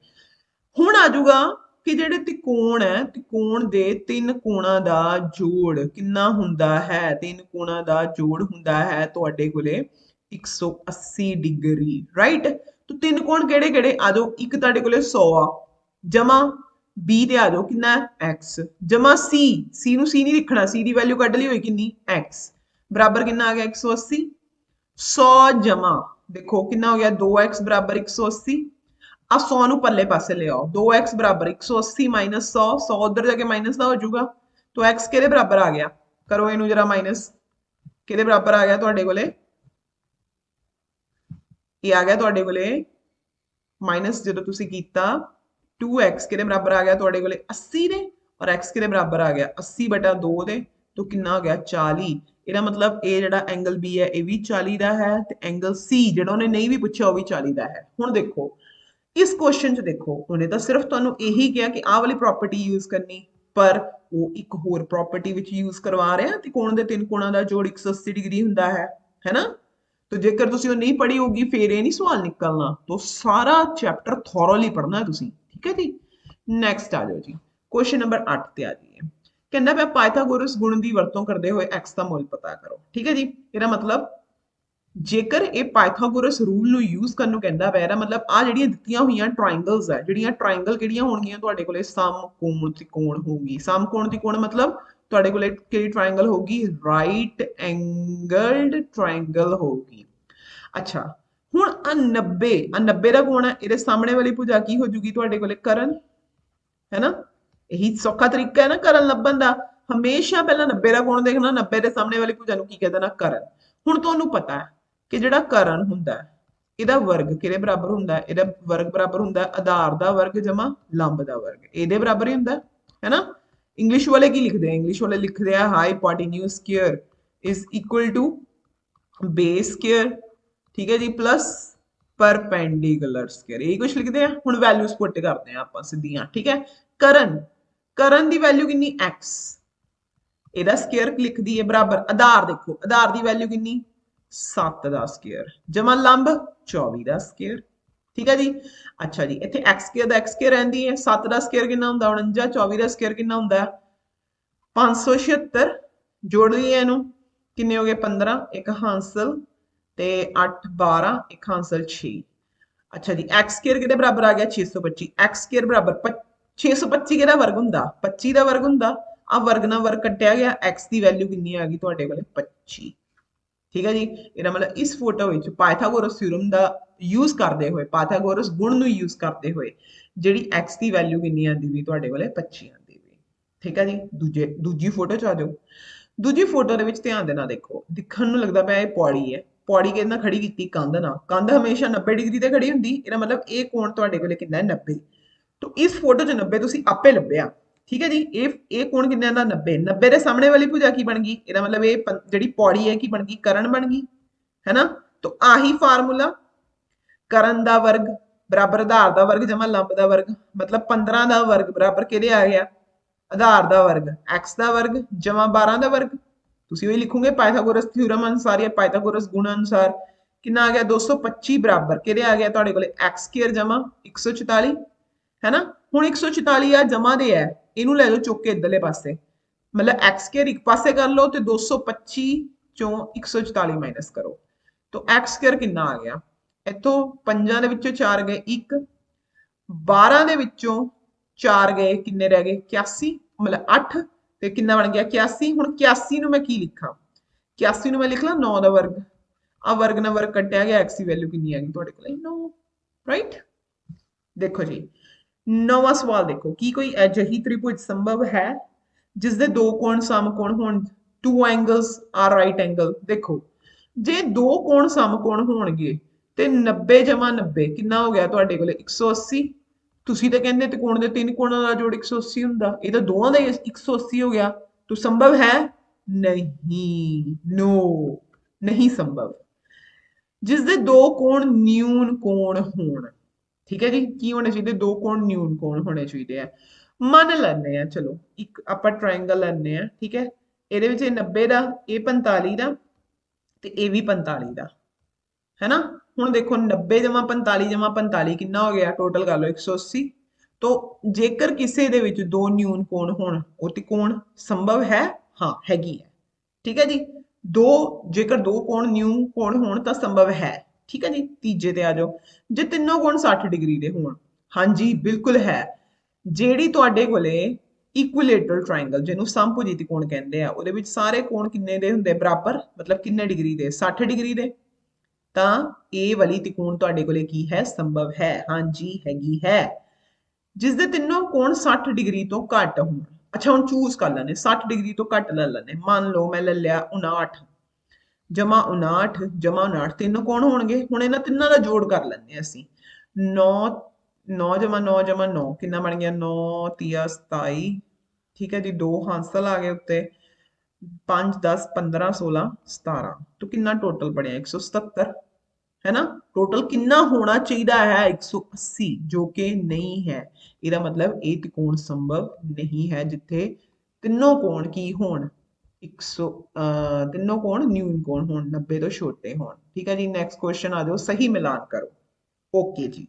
ਹੁਣ ਆ ਜਾਊਗਾ ਕਿ ਜਿਹੜੇ ਤਿਕੋਣ ਹੈ ਤਿਕੋਣ ਦੇ ਤਿੰਨ ਕੋਣਾਂ ਦਾ ਜੋੜ ਕਿੰਨਾ ਹੁੰਦਾ ਹੈ ਤਿੰਨ ਕੋਣਾਂ ਦਾ ਜੋੜ ਹੁੰਦਾ ਹੈ ਤੁਹਾਡੇ ਕੋਲੇ 180 ਡਿਗਰੀ ਰਾਈਟ तो ਤਿੰਨ ਕੋਣ ਕਿਹੜੇ ਕਿਹੜੇ ਆ ਜਾਓ ਇੱਕ ਤੁਹਾਡੇ ਕੋਲੇ 100 ਆ ਜਮਾ B ਤੇ ਆ ਜਾਓ ਕਿੰਨਾ x ਜਮਾ C ਨੂੰ C ਨਹੀਂ ਲਿਖਣਾ C ਦੀ ਵੈਲਿਊ ਕੱਢ ਲਈ ਹੋਈ ਕਿੰਨੀ x ਬਰਾਬਰ ਕਿੰਨਾ ਆ ਗਿਆ 180 100 ਜਮਾ ਦੇਖੋ ਕਿੰਨਾ ਹੋ ਗਿਆ 2x ਬਰਾਬਰ 180 ਆ 100 ਨੂੰ ਪੱਲੇ ਪਾਸੇ ਲੈ ਆਓ 2x ਬਰਾਬਰ 180 ਮਾਈਨਸ 100 100 ਉਧਰ ਜਾ ਕੇ ਮਾਈਨਸ ਦਾ ਹੋ ਜਾਊਗਾ तो x ਕਿਹਦੇ ਬਰਾਬਰ ਆ ਗਿਆ ਕਰੋ ਇਹਨੂੰ ਜਰਾ ਮਾਈਨਸ ਕਿਹਦੇ ਬਰਾਬਰ ਆ ਗਿਆ ਤੁਹਾਡੇ ਕੋਲੇ ਇਹ ਆ ਗਿਆ ਤੁਹਾਡੇ ਕੋਲੇ ਮਾਈਨਸ ਜਦੋਂ ਤੁਸੀਂ ਕੀਤਾ 2x के बराबर आ गया तुहाडे कोले 80 दे और x के बराबर आ गया 80/2 दे तो कितना हो गया 40 ਇਹਦਾ मतलब ए ਜਿਹੜਾ एंगल B है ये भी 40 ਦਾ है ਤੇ एंगल C ਜਿਹੜਾ ਉਹਨੇ ਨਹੀਂ ਵੀ ਪੁੱਛਿਆ ਉਹ ਵੀ 40 ਦਾ ਹੈ ਹੁਣ ਦੇਖੋ ਇਸ ਕੁਐਸਚਨ 'ਚ ਦੇਖੋ ਉਹਨੇ ਤਾਂ ਸਿਰਫ ਤੁਹਾਨੂੰ ਇਹੀ ਕਿਹਾ ਕਿ ਆਹ ਵਾਲੀ ਪ੍ਰੋਪਰਟੀ ਯੂਜ਼ ਕਰਨੀ ਪਰ ਉਹ ਇੱਕ ਹੋਰ ਪ੍ਰੋਪਰਟੀ ਵਿੱਚ ਯੂਜ਼ ਕਰਵਾ ਰਿਹਾ ਤੇ ਕੋਣ ਦੇ ਤਿੰਨ ਕੋਣਾਂ ਦਾ ਜੋੜ 180 ਡਿਗਰੀ ਹੁੰਦਾ ਹੈ ਨਾ तो जेकर तुसी वो नहीं पढ़ी होगी फिर ये नहीं सवाल निकलना तो सारा चैप्टर थॉरोली पढ़ना है तुसी ठीक है जी नैक्सट आ जाओ जी क्वेश्चन नंबर 8 ते आ जाइए कहना पिया पाइथागोरस गुण की वरतों करते हुए x का मुल पता करो ठीक है जी ਇਹਦਾ मतलब जेकर ये पाइथागोरस रूल ਨੂੰ यूज ਕਰਨ ਨੂੰ ਕਹਿੰਦਾ ਪਿਆ ਇਹਦਾ मतलब ਆ ਜਿਹੜੀਆਂ ਦਿੱਤੀਆਂ ਹੋਈਆਂ ਟ੍ਰਾਇੰਗਲਸ ਹੈ ਜਿਹੜੀਆਂ ਟ੍ਰਾਇੰਗਲ ਕਿਹੜੀਆਂ ਹੋਣਗੀਆਂ ਤੁਹਾਡੇ ਕੋਲੇ ਸਮ ਕੋਣ ਤਿਕੋਣ ਹੋਊਗੀ ਸਮ ਕੋਣ ਤਿਕੋਣ मतलब ਤੁਹਾਡੇ ਕੋਲੇ ਕਿਹੜੀ ਟ੍ਰਾਇੰਗਲ ਹੋਊਗੀ ਰਾਈਟ ਐਂਗਲਡ ਟ੍ਰਾਇੰਗਲ ਹੋਊਗੀ ਅੱਛਾ ਹੁਣ 90 ਦਾ ਕੋਣ ਹੈ ਇਹਦੇ ਸਾਹਮਣੇ ਵਾਲੀ ਭੁਜਾ ਕੀ ਹੋ ਜੂਗੀ ਤੁਹਾਡੇ ਕੋਲੇ ਕਰਨ ਹੈ ਨਾ ਇਹੀ ਸੌਖਾ ਤਰੀਕਾ ਹੈ ਨਾ ਕਰਨ ਲੱਭਣ ਦਾ ਹਮੇਸ਼ਾ ਪਹਿਲਾਂ 90 ਦਾ ਕੋਣ ਦੇਖਣਾ 90 ਦੇ ਸਾਹਮਣੇ ਵਾਲੀ ਭੁਜਾ ਨੂੰ ਕੀ ਕਹਿੰਦੇ ਨਾ ਕਰਨ ਹੁਣ ਤੁਹਾਨੂੰ ਪਤਾ ਹੈ ਕਿ ਜਿਹੜਾ ਕਰਨ ਹੁੰਦਾ ਹੈ ਇਹਦਾ ਵਰਗ ਕਿਹਦੇ ਬਰਾਬਰ ਹੁੰਦਾ ਹੈ ਇਹਦਾ ਵਰਗ ਬਰਾਬਰ ਹੁੰਦਾ ਹੈ ਆਧਾਰ ਦਾ ਵਰਗ ਜਮਾ ਲੰਬ ਦਾ ਵਰਗ ਇਹਦੇ ਬਰਾਬਰ ਹੀ ਹੁੰਦਾ ਹੈ ਨਾ इंग्लिश वाले की लिखते हैं इंग्लिश वाले लिखते हैं hypotenuse square is equal to base square ठीक है जी प्लस परपेंडिकुलर स्क्वायर यही कुछ लिखते हैं हुण वैल्यूज पुट करते हैं आपां सीधियां ठीक है करण दी वैल्यू कितनी x ਇਹਦਾ स्क्वायर लिख दी है बराबर आधार देखो आधार दी वैल्यू कितनी 7 ਦਾ स्क्वायर जमा लंब 24 ਦਾ स्क्वायर ठीक है जी अच्छा जी इत्थे x स्क्वायर दा x स्क्वायर रहंदी है 7 दा स्क्वायर कितना हुंदा 49 24 दा स्क्वायर कितना हुंदा 576 जोड़ लईए इहनू किन्ने हो गए 15 एक हांसल ते 8 12 एक हांसल 6 अच्छा जी x स्क्वायर किहदे बराबर आ गया 625 x स्क्वायर बराबर 625 किहदा वर्ग हुंदा 25 दा वर्ग हुंदा आ वर्ग नाल वर्ग कट्टिया गया x दी वैल्यू कितनी आ गई तुहाडे कोले 25 ठीक है जी ਇਹਦਾ मतलब इस फोटो ਵਿੱਚ ਪਾਇਥਾਗੋਰਸ ਥਿਊਰਮ ਦਾ यूज करते हुए पाइथागोरस गुण ਨੂੰ यूज करते हुए ਜਿਹੜੀ x ਦੀ ਵੈਲਿਊ ਕਿੰਨੀ ਆਂਦੀ ਵੀ ਤੁਹਾਡੇ ਕੋਲੇ 25 ਆਂਦੀ ਵੀ ਠੀਕ ਹੈ ਜੀ ਦੂਜੀ ਫੋਟੋ ਚ ਆ ਜਾਓ ਦੂਜੀ ਫੋਟੋ ਦੇ ਵਿੱਚ ਧਿਆਨ ਦੇਣਾ ਦੇਖੋ ਦਿਖਣ ਨੂੰ ਲੱਗਦਾ ਪਿਆ ਇਹ ਪੌੜੀ ਹੈ ਪੌੜੀ ਕਿਹਦੇ ਨਾਲ ਖੜੀ ਕੀਤੀ ਕੰਧ ਨਾਲ ਕੰਧ ਹਮੇਸ਼ਾ 90 ਡਿਗਰੀ ਤੇ ਖੜੀ ਹੁੰਦੀ ਇਹਦਾ मतलब ਇਹ ਕੋਣ ਤੁਹਾਡੇ ਕੋਲੇ ਕਿੰਨਾ ਹੈ 90 तो इस फोटो ਚ 90 ਤੁਸੀਂ ਆਪੇ ਲੱਭਿਆ ठीक है जी। ये कोण किन्ने दा 90, 90 ਦੇ ਸਾਹਮਣੇ ਵਾਲੀ ਭੁਜਾ ਕੀ ਬਣ ਗਈ, ਇਹਦਾ ਮਤਲਬ ਇਹ ਜਿਹੜੀ ਪੌੜੀ ਹੈ ਕੀ ਬਣ ਗਈ, ਕਰਨ ਬਣ ਗਈ, ਹੈ ਨਾ। ਤਾਂ ਆਹੀ ਫਾਰਮੂਲਾ ਕਰਨ ਦਾ ਵਰਗ ਬਰਾਬਰ ਆਧਾਰ ਦਾ ਵਰਗ ਜਮਾ ਲੰਬ ਦਾ ਵਰਗ, ਮਤਲਬ 15 ਦਾ ਵਰਗ ਬਰਾਬਰ ਕਿਹਦੇ ਆ ਗਿਆ, ਆਧਾਰ ਦਾ ਵਰਗ x ਦਾ ਵਰਗ ਜਮਾ 12 ਦਾ ਵਰਗ। ਤੁਸੀਂ ਉਹੀ ਲਿਖੋਗੇ ਪਾਇਥਾਗੋਰਸ ਥਿਊਰਮ ਅਨੁਸਾਰ ਜਾਂ ਪਾਇਥਾਗੋਰਸ ਗੁਣ ਅਨੁਸਾਰ। ਕਿੰਨਾ ਆ ਗਿਆ 225 ਬਰਾਬਰ ਕਿਹਦੇ ਆ ਗਿਆ ਤੁਹਾਡੇ ਕੋਲੇ x ਸਕੁਅਰ ਜਮਾ 144, ਹੈ ਨਾ। ਹੁਣ 144 ਆ ਜਮਾ ਦੇ ਹੈ, ਇਹਨੂੰ ਲੈ ਜਾਓ ਚੁੱਕ ਕੇ ਇਧਰਲੇ ਪਾਸੇ, ਮਤਲਬ x ਸਕੁਅਰ ਇੱਕ ਪਾਸੇ ਕਰ ਲਓ ਤੇ 225 ਚੋਂ 144 ਮਾਈਨਸ ਕਰੋ, ਤਾਂ x ਸਕੁਅਰ ਕਿੰਨਾ ਆ ਗਿਆ, ਇੱਥੋਂ 5 ਦੇ ਵਿੱਚੋਂ 4 ਗਏ 1, 12 ਦੇ ਵਿੱਚੋਂ 4 ਗਏ ਕਿੰਨੇ ਰਹਿ ਗਏ 81, ਮਤਲਬ 8 ਤੇ ਕਿੰਨਾ ਬਣ ਗਿਆ 81। ਹੁਣ 81 ਨੂੰ ਮੈਂ ਕੀ ਲਿਖਾਂ, 81 ਨੂੰ ਮੈਂ ਲਿਖ ਲਾਂ 9 ਦਾ ਵਰਗ, ਆ ਵਰਗ ਨਾਲ ਵਰਗ ਕੱਟਿਆ ਗਿਆ, x ਦੀ ਵੈਲਿਊ ਕਿੰਨੀ ਆ ਗਈ ਤੁਹਾਡੇ ਕੋਲ 9, ਰਾਈਟ। ਦੇਖੋ ਜੀ ਨਵਾਂ ਸਵਾਲ ਦੇਖੋ, ਕੀ ਕੋਈ ਅਜਿਹੀ ਤ੍ਰਿਭੁਜ ਸੰਭਵ ਹੈ ਜਿਸ ਦੇ ਦੋ ਕੋਣ ਸਮਕੋਣ ਹੋਣ, two angles are right angle. ਦੇਖੋ ਜੇ ਦੋ ਕੋਣ ਸਮਕੋਣ ਹੋਣਗੇ ਤੇ 90 ਜਮਾ 90 ਕਿੰਨਾ ਹੋ ਗਿਆ ਤੁਹਾਡੇ ਕੋਲੇ 180। ਤੁਸੀਂ ਤਾਂ ਕਹਿੰਦੇ ਤਿਕੋਣ ਦੇ ਤਿੰਨ ਕੋਣਾਂ ਦਾ ਜੋੜ 180 ਹੁੰਦਾ, ਇਹ ਤਾਂ ਦੋਵਾਂ ਦਾ 180 ਹੋ ਗਿਆ, ਤਾਂ ਸੰਭਵ ਹੈ ਨਹੀਂ, नो नहीं संभव। जिस दे दो कोण न्यून कोण होण, ठीक है जी, की होने चाहिए दो कोण न्यून कोण होने चाहिए। मन लैने आ चलो एक आपां ट्रायंगल लैने आ, ठीक है, ਇਹਦੇ ਵਿੱਚ 90 ਦਾ, ਇਹ 45 ਦਾ ਤੇ ਇਹ ਵੀ 45 ਦਾ, है ना। ਹੁਣ ਦੇਖੋ 90 ਜਮਾ 45 ਕਿੰਨਾ ਹੋ ਗਿਆ, ਟੋਟਲ ਕਰ ਲਓ 180। तो जेकर किसी दे विच दो न्यून कोण होण, ਉਹ ਤਿਕੋਣ ਸੰਭਵ ਹੈ, हाँ हैगी है, ठीक है जी। दो जेकर दो कोण न्यू कोण होण ਤਾਂ संभव है, ठीक है जी। ਤੀਜੇ ਤੇ ਆ ਜਾਓ, ਜੇ ਤਿੰਨੋਂ ਕੋਣ 60 ਡਿਗਰੀ ਦੇ ਹੋਣ, ਹਾਂਜੀ ਬਿਲਕੁਲ ਹੈ। ਜਿਹੜੀ ਤੁਹਾਡੇ ਕੋਲੇ ਇਕੁਇਲੇਟਰਲ ਟ੍ਰਾਇੰਗਲ ਜਿਹਨੂੰ ਸਮਭੁਜੀ ਤਿਕੋਣ ਕਹਿੰਦੇ ਆ, ਉਹਦੇ ਵਿੱਚ ਸਾਰੇ ਕੋਣ ਕਿੰਨੇ ਦੇ ਹੁੰਦੇ ਬਰਾਬਰ, ਮਤਲਬ ਕਿੰਨੇ ਡਿਗਰੀ ਦੇ 60 ਡਿਗਰੀ ਦੇ, ਤਾਂ ਇਹ ਵਾਲੀ ਤਿਕੋਣ ਤੁਹਾਡੇ ਕੋਲੇ ਕੀ ਹੈ, ਸੰਭਵ ਹੈ, ਹਾਂਜੀ ਹੈਗੀ ਹੈ। ਜਿਸ ਦੇ ਤਿੰਨੋਂ ਕੋਣ 60 ਡਿਗਰੀ ਤੋਂ ਘੱਟ ਹੋਣ, ਅੱਛਾ ਹੁਣ ਚੂਜ਼ ਕਰ ਲੈਣੇ 60 ਡਿਗਰੀ ਤੋਂ ਘੱਟ ਲੈ ਲੈਣੇ, ਮੰਨ ਲਓ ਮੈਂ ਲੈ ਲਿਆ 59 ਜਮਾ 59 ਜਮਾ 59, ਤਿੰਨ ਕੋਣ ਹੋਣਗੇ, ਹੁਣ ਇਹਨਾਂ ਤਿੰਨਾਂ ਦਾ ਜੋੜ ਕਰ ਲੈਂਦੇ ਅਸੀਂ, 9 9 ਜਮਾ 9 ਜਮਾ 9 ਕਿੰਨਾ ਬਣ ਗਿਆ 9 ਤੀਆ 27, ਠੀਕ ਹੈ ਜੀ, ਦੋ ਹਾਂਸਲ ਆ ਗਏ ਉੱਤੇ, 5 10 15 16 17, तो कितना टोटल बढ़िया 177, है ना। टोटल कितना होना चाहिए है 180, जो कि नहीं है, ਇਹਦਾ मतलब ਇਹ ਤਿਕੋਣ ਸੰਭਵ नहीं है जिथे ਤਿੰਨੋਂ ਕੋਣ ਕੀ ਹੋਣ 100 ਤਿੰਨੋਂ ਕੋਣ ਨਿਊਨ ਕੋਣ ਹੋਣ 90 ਤੋਂ ਛੋਟੇ ਹੋਣ, ਠੀਕ ਹੈ ਜੀ। ਨੈਕਸਟ ਕੁਐਸਚਨ ਆ ਜਾਓ, ਸਹੀ ਮਿਲਾਨ ਕਰੋ। ਓਕੇ ਜੀ,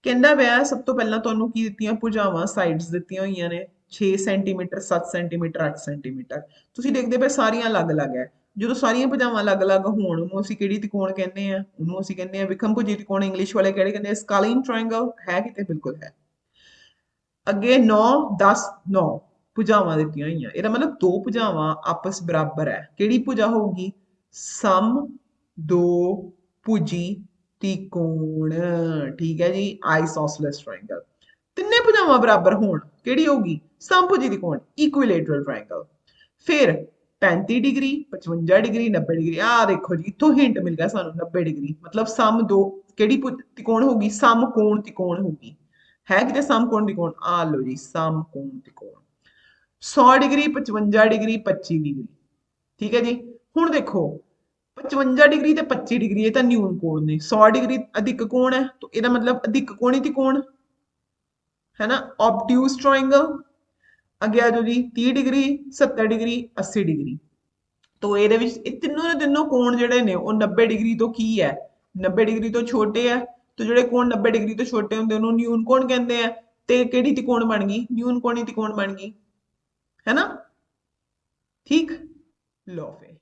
ਕਹਿੰਦਾ ਪਿਆ ਸਭ ਤੋਂ ਪਹਿਲਾਂ ਤੁਹਾਨੂੰ ਕੀ ਦਿੱਤੀਆਂ ਭੁਜਾਵਾਂ, ਸਾਈਡਸ ਦਿੱਤੀਆਂ ਹੋਈਆਂ ਨੇ 6 ਸੈਂਟੀਮੀਟਰ 7 ਸੈਂਟੀਮੀਟਰ 8 ਸੈਂਟੀਮੀਟਰ, ਤੁਸੀਂ ਦੇਖਦੇ ਪਏ ਸਾਰੀਆਂ ਅਲੱਗ-ਅਲੱਗ ਹੈ। ਜਦੋਂ ਸਾਰੀਆਂ ਭੁਜਾਵਾਂ ਅਲੱਗ-ਅਲੱਗ ਹੋਣ ਉਹਨੂੰ ਅਸੀਂ ਕਿਹੜੀ ਤਿਕੋਣ ਕਹਿੰਦੇ ਆ, ਉਹਨੂੰ ਅਸੀਂ ਕਹਿੰਦੇ ਆ ਵਿਖਮ ਭੁਜੀ ਤਿਕੋਣ, ਇੰਗਲਿਸ਼ ਵਾਲੇ ਕਿਹੜੇ ਕਹਿੰਦੇ ਆ, ਸਕਾਲੀਨ ਟ੍ਰਾਇੰਗਲ, ਹੈ ਕਿਤੇ ਬਿਲਕੁਲ ਹੈ। ਅੱਗੇ 9 10 9 ਭੁਜਾਵਾਂ ਦਿੱਤੀਆਂ ਹੋਈਆਂ, ਇਹਦਾ ਮਤਲਬ ਦੋ ਭੁਜਾਵਾਂ ਆਪਸ ਬਰਾਬਰ ਹੈ, ਕਿਹੜੀ ਭੁਜਾ ਹੋਊਗੀ, ਸਮ ਦੋ ਭੁਜੀ ਤਿਕੋਣ, ਠੀਕ ਹੈ ਜੀ, ਆਈਸੋਸੇਲਸ ਟ੍ਰਾਇੰਗਲ। ਤਿੰਨੇ ਭੁਜਾਵਾਂ ਬਰਾਬਰ ਹੋਣ ਕਿਹੜੀ ਹੋਊਗੀ, ਸਮਭੁਜੀ ਤਿਕੋਣ, ਇਕੁਇਲੇਟਰਲ ਟ੍ਰਾਇੰਗਲ। ਫਿਰ 35 डिग्री 55 डिग्री 90 डिग्री, आ देखो जी इत्थों हिंट मिल गया सानू 90 डिग्री मतलब सम दो केड़ी त्रिकोण होगी, समकोण त्रिकोण होगी, है किते समकोण त्रिकोण, आ लो जी समकोण त्रिकोण। 100 डिग्री 55 डिग्री 25 डिग्री, ठीक है जी। हुण देखो 55 डिग्री ते 25 डिग्री ये तां न्यून कोण ने, 100 डिग्री अधिक कोण है, तो ਇਹਦਾ मतलब अधिक कोणी त्रिकोण, है ना, ऑब्ट्यूज ट्रायंगल। ਅੱਗੇ ਆ ਜਾਓ ਜੀ 30 डिग्री 70 डिग्री 80 डिग्री, तो ਇਹਦੇ ਵਿੱਚ ਇਹ ਤਿੰਨੋਂ ਦੇ ਤਿੰਨੋਂ ਕੋਣ ਜਿਹੜੇ ਨੇ ਉਹ 90 डिग्री ਤੋਂ ਕੀ ਹੈ, 90 डिग्री ਤੋਂ ਛੋਟੇ ਹੈ, तो ਜਿਹੜੇ ਕੋਣ 90 डिग्री ਤੋਂ ਛੋਟੇ ਹੁੰਦੇ ਉਹਨੂੰ ਨਿਊਨ ਕੋਣ ਕਹਿੰਦੇ ਆ, ਤੇ ਕਿਹੜੀ ਤਿਕੋਣ ਬਣ ਗਈ, ਨਿਊਨ ਕੋਣੀ ਤਿਕੋਣ ਬਣ ਗਈ, ਹੈ ਨਾ, ਠੀਕ। ਲਓ ਫੇ